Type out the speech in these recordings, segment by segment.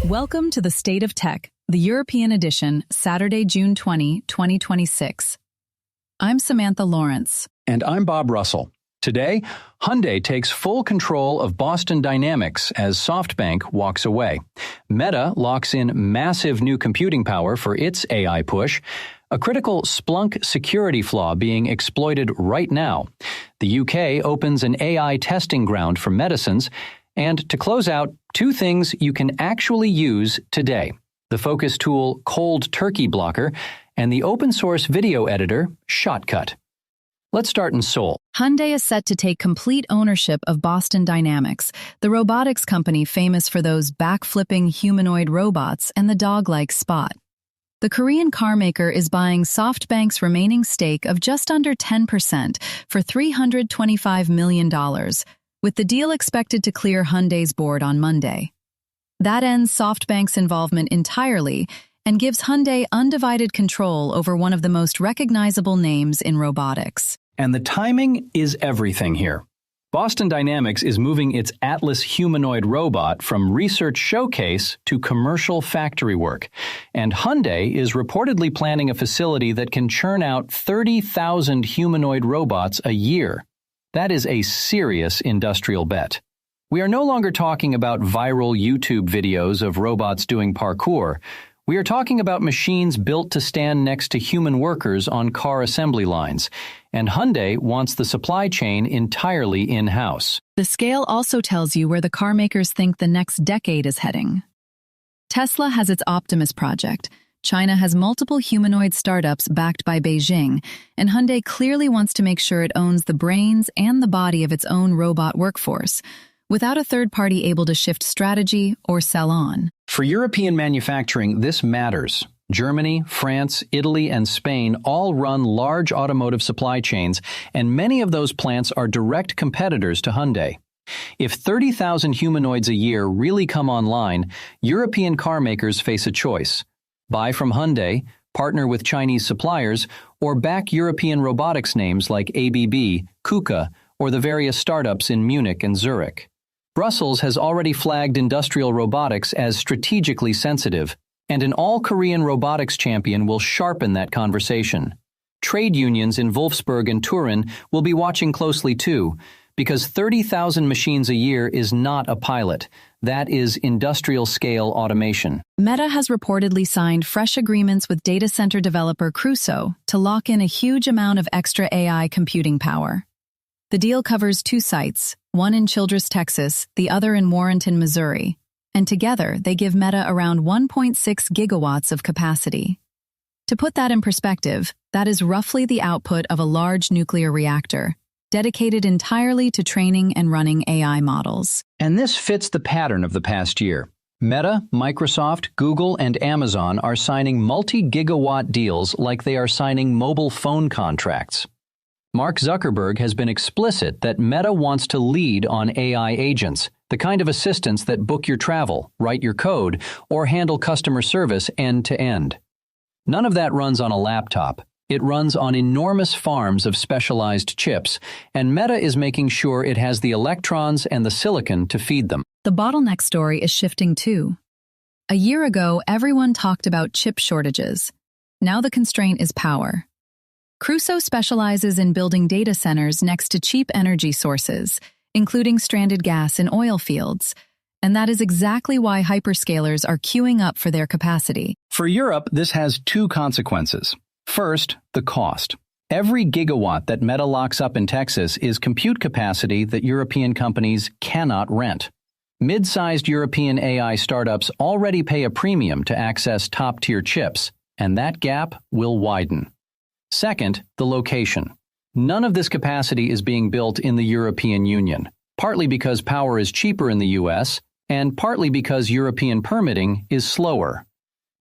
Welcome to the State of Tech, the European edition, Saturday, June 20, 2026. I'm Samantha Lawrence. And I'm Bob Russell. Today, Hyundai takes full control of Boston Dynamics as SoftBank walks away. Meta locks in massive new computing power for its AI push, a critical Splunk security flaw being exploited right now. The UK opens an AI testing ground for medicines, and to close out, two things you can actually use today: the focus tool Cold Turkey Blocker and the open-source video editor Shotcut. Let's start in Seoul. Hyundai is set to take complete ownership of Boston Dynamics, the robotics company famous for those back-flipping humanoid robots and the dog-like Spot. The Korean carmaker is buying SoftBank's remaining stake of just under 10% for $325 million, with the deal expected to clear Hyundai's board on Monday. That ends SoftBank's involvement entirely and gives Hyundai undivided control over one of the most recognizable names in robotics. And the timing is everything here. Boston Dynamics is moving its Atlas humanoid robot from research showcase to commercial factory work. And Hyundai is reportedly planning a facility that can churn out 30,000 humanoid robots a year. That is a serious industrial bet. We are no longer talking about viral YouTube videos of robots doing parkour. We are talking about machines built to stand next to human workers on car assembly lines. And Hyundai wants the supply chain entirely in-house. The scale also tells you where the car makers think the next decade is heading. Tesla has its Optimus project. China has multiple humanoid startups backed by Beijing, and Hyundai clearly wants to make sure it owns the brains and the body of its own robot workforce, without a third party able to shift strategy or sell on. For European manufacturing, this matters. Germany, France, Italy, and Spain all run large automotive supply chains, and many of those plants are direct competitors to Hyundai. If 30,000 humanoids a year really come online, European car makers face a choice: buy from Hyundai, partner with Chinese suppliers, or back European robotics names like ABB, KUKA, or the various startups in Munich and Zurich. Brussels has already flagged industrial robotics as strategically sensitive, and an all-Korean robotics champion will sharpen that conversation. Trade unions in Wolfsburg and Turin will be watching closely too, because 30,000 machines a year is not a pilot. That is industrial-scale automation. Meta has reportedly signed fresh agreements with data center developer Crusoe to lock in a huge amount of extra AI computing power. The deal covers two sites, one in Childress, Texas, the other in Warrenton, Missouri, and together they give Meta around 1.6 gigawatts of capacity. To put that in perspective, that is roughly the output of a large nuclear reactor, dedicated entirely to training and running AI models. And this fits the pattern of the past year. Meta, Microsoft, Google, and Amazon are signing multi-gigawatt deals like they are signing mobile phone contracts. Mark Zuckerberg has been explicit that Meta wants to lead on AI agents, the kind of assistants that book your travel, write your code, or handle customer service end-to-end. None of that runs on a laptop. It runs on enormous farms of specialized chips, and Meta is making sure it has the electrons and the silicon to feed them. The bottleneck story is shifting too. A year ago, everyone talked about chip shortages. Now the constraint is power. Crusoe specializes in building data centers next to cheap energy sources, including stranded gas in oil fields, and that is exactly why hyperscalers are queuing up for their capacity. For Europe, this has two consequences. First, the cost. Every gigawatt that Meta locks up in Texas is compute capacity that European companies cannot rent. Mid-sized European AI startups already pay a premium to access top-tier chips, and that gap will widen. Second, the location. None of this capacity is being built in the European Union, partly because power is cheaper in the US, and partly because European permitting is slower.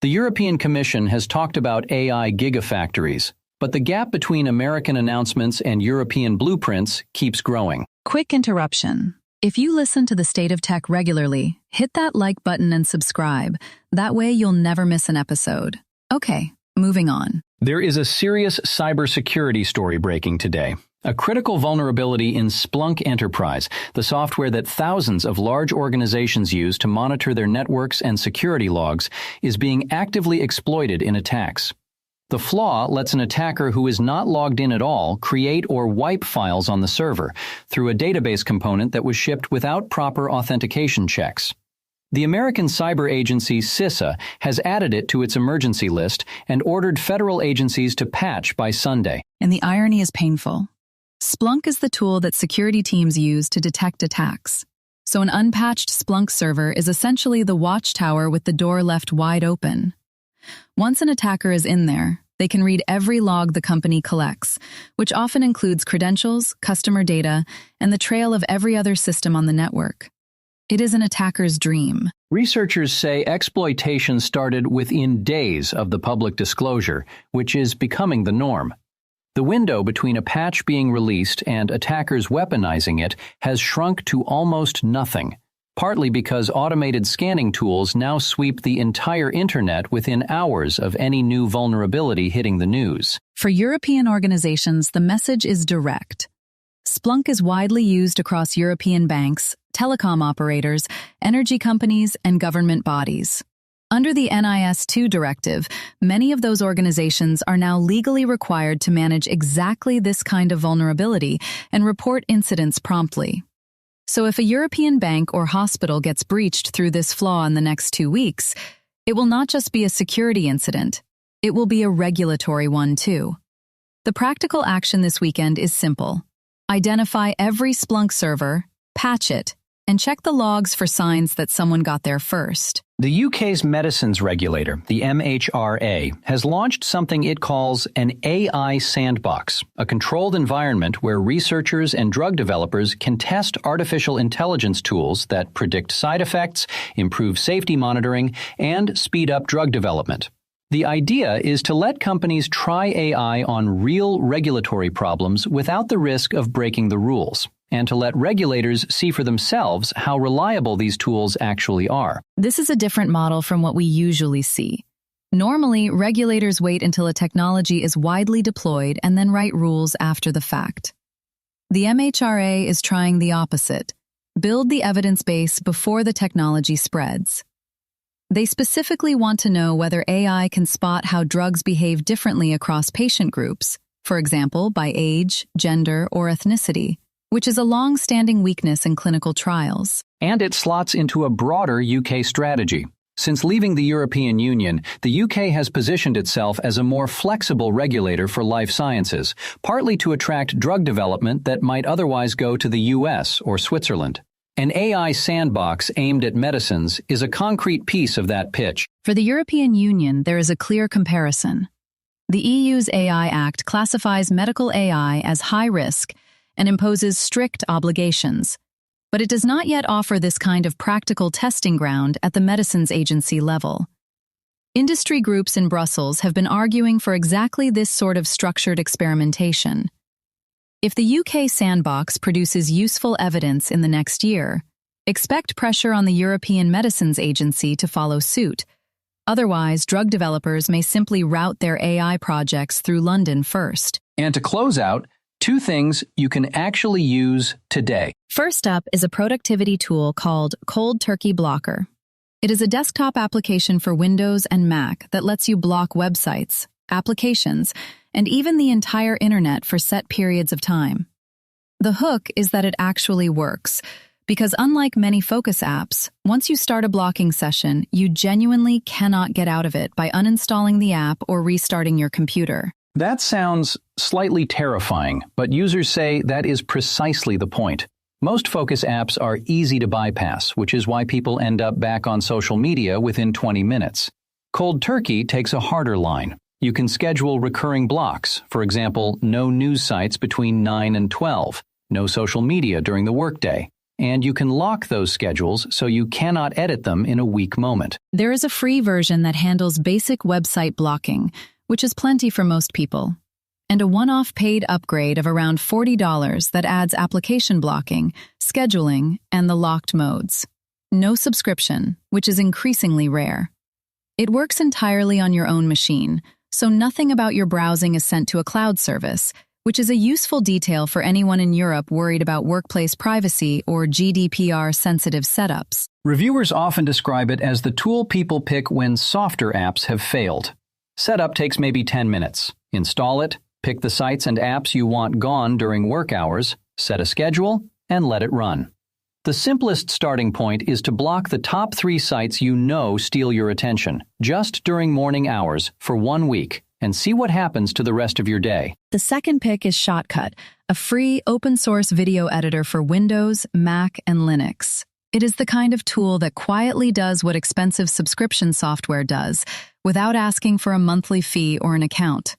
The European Commission has talked about AI gigafactories, but the gap between American announcements and European blueprints keeps growing. Quick interruption. If you listen to the State of Tech regularly, hit that like button and subscribe. That way you'll never miss an episode. Okay, moving on. There is a serious cybersecurity story breaking today. A critical vulnerability in Splunk Enterprise, the software that thousands of large organizations use to monitor their networks and security logs, is being actively exploited in attacks. The flaw lets an attacker who is not logged in at all create or wipe files on the server through a database component that was shipped without proper authentication checks. The American cyber agency CISA has added it to its emergency list and ordered federal agencies to patch by Sunday. And the irony is painful. Splunk is the tool that security teams use to detect attacks. So an unpatched Splunk server is essentially the watchtower with the door left wide open. Once an attacker is in there, they can read every log the company collects, which often includes credentials, customer data, and the trail of every other system on the network. It is an attacker's dream. Researchers say exploitation started within days of the public disclosure, which is becoming the norm. The window between a patch being released and attackers weaponizing it has shrunk to almost nothing, partly because automated scanning tools now sweep the entire internet within hours of any new vulnerability hitting the news. For European organizations, the message is direct. Splunk is widely used across European banks, telecom operators, energy companies, and government bodies. Under the NIS2 directive, many of those organizations are now legally required to manage exactly this kind of vulnerability and report incidents promptly. So if a European bank or hospital gets breached through this flaw in the next 2 weeks, it will not just be a security incident, it will be a regulatory one too. The practical action this weekend is simple. Identify every Splunk server, patch it, and check the logs for signs that someone got there first. The UK's medicines regulator, the MHRA, has launched something it calls an AI sandbox, a controlled environment where researchers and drug developers can test artificial intelligence tools that predict side effects, improve safety monitoring, and speed up drug development. The idea is to let companies try AI on real regulatory problems without the risk of breaking the rules, and to let regulators see for themselves how reliable these tools actually are. This is a different model from what we usually see. Normally, regulators wait until a technology is widely deployed and then write rules after the fact. The MHRA is trying the opposite: build the evidence base before the technology spreads. They specifically want to know whether AI can spot how drugs behave differently across patient groups, for example, by age, gender, or ethnicity, which is a long-standing weakness in clinical trials. And it slots into a broader UK strategy. Since leaving the European Union, the UK has positioned itself as a more flexible regulator for life sciences, partly to attract drug development that might otherwise go to the US or Switzerland. An AI sandbox aimed at medicines is a concrete piece of that pitch. For the European Union, there is a clear comparison. The EU's AI Act classifies medical AI as high risk and imposes strict obligations, but it does not yet offer this kind of practical testing ground at the medicines agency level. Industry groups in Brussels have been arguing for exactly this sort of structured experimentation. If the UK sandbox produces useful evidence in the next year, expect pressure on the European Medicines Agency to follow suit. Otherwise, drug developers may simply route their AI projects through London first. And to close out, 2 things you can actually use today. First up is a productivity tool called Cold Turkey Blocker. It is a desktop application for Windows and Mac that lets you block websites, applications, and even the entire internet for set periods of time. The hook is that it actually works, because unlike many Focus apps, once you start a blocking session, you genuinely cannot get out of it by uninstalling the app or restarting your computer. That sounds slightly terrifying, but users say that is precisely the point. Most Focus apps are easy to bypass, which is why people end up back on social media within 20 minutes. Cold Turkey takes a harder line. You can schedule recurring blocks, for example, no news sites between 9 and 12, no social media during the workday, and you can lock those schedules so you cannot edit them in a weak moment. There is a free version that handles basic website blocking, which is plenty for most people, and a one-off paid upgrade of around $40 that adds application blocking, scheduling, and the locked modes. No subscription, which is increasingly rare. It works entirely on your own machine, so nothing about your browsing is sent to a cloud service, which is a useful detail for anyone in Europe worried about workplace privacy or GDPR-sensitive setups. Reviewers often describe it as the tool people pick when softer apps have failed. Setup takes maybe 10 minutes. Install it, pick the sites and apps you want gone during work hours, set a schedule, and let it run. The simplest starting point is to block the top 3 sites you know steal your attention, just during morning hours for 1 week, and see what happens to the rest of your day. The second pick is Shotcut, a free open-source video editor for Windows, Mac, and Linux. It is the kind of tool that quietly does what expensive subscription software does, without asking for a monthly fee or an account.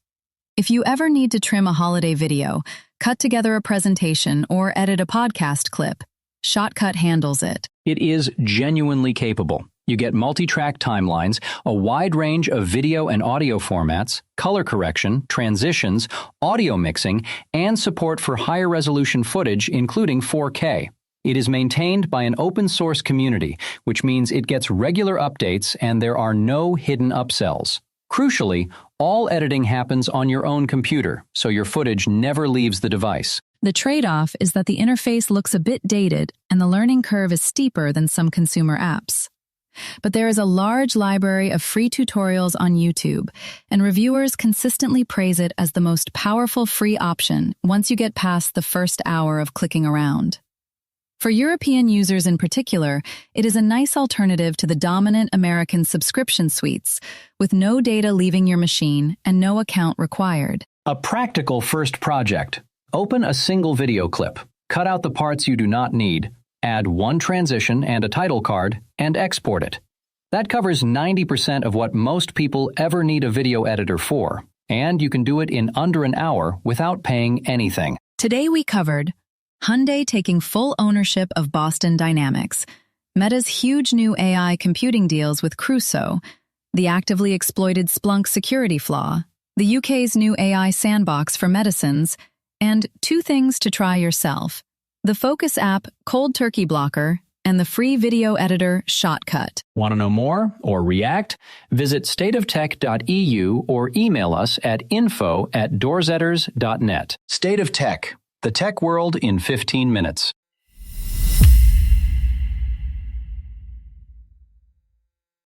If you ever need to trim a holiday video, cut together a presentation, or edit a podcast clip, Shotcut handles it. It is genuinely capable. You get multi-track timelines, a wide range of video and audio formats, color correction, transitions, audio mixing, and support for higher resolution footage, including 4K. It is maintained by an open-source community, which means it gets regular updates and there are no hidden upsells. Crucially, all editing happens on your own computer, so your footage never leaves the device. The trade-off is that the interface looks a bit dated and the learning curve is steeper than some consumer apps. But there is a large library of free tutorials on YouTube, and reviewers consistently praise it as the most powerful free option once you get past the first hour of clicking around. For European users in particular, it is a nice alternative to the dominant American subscription suites, with no data leaving your machine and no account required. A practical first project. Open a single video clip, cut out the parts you do not need, add 1 transition and a title card, and export it. That covers 90% of what most people ever need a video editor for, and you can do it in under an hour without paying anything. Today we covered Hyundai taking full ownership of Boston Dynamics, Meta's huge new AI computing deals with Crusoe, the actively exploited Splunk security flaw, the UK's new AI sandbox for medicines, and 2 things to try yourself: the Focus app Cold Turkey Blocker and the free video editor Shotcut. Want to know more or react? Visit stateoftech.eu or email us at info@doorsetters.net. State of Tech, the tech world in 15 minutes.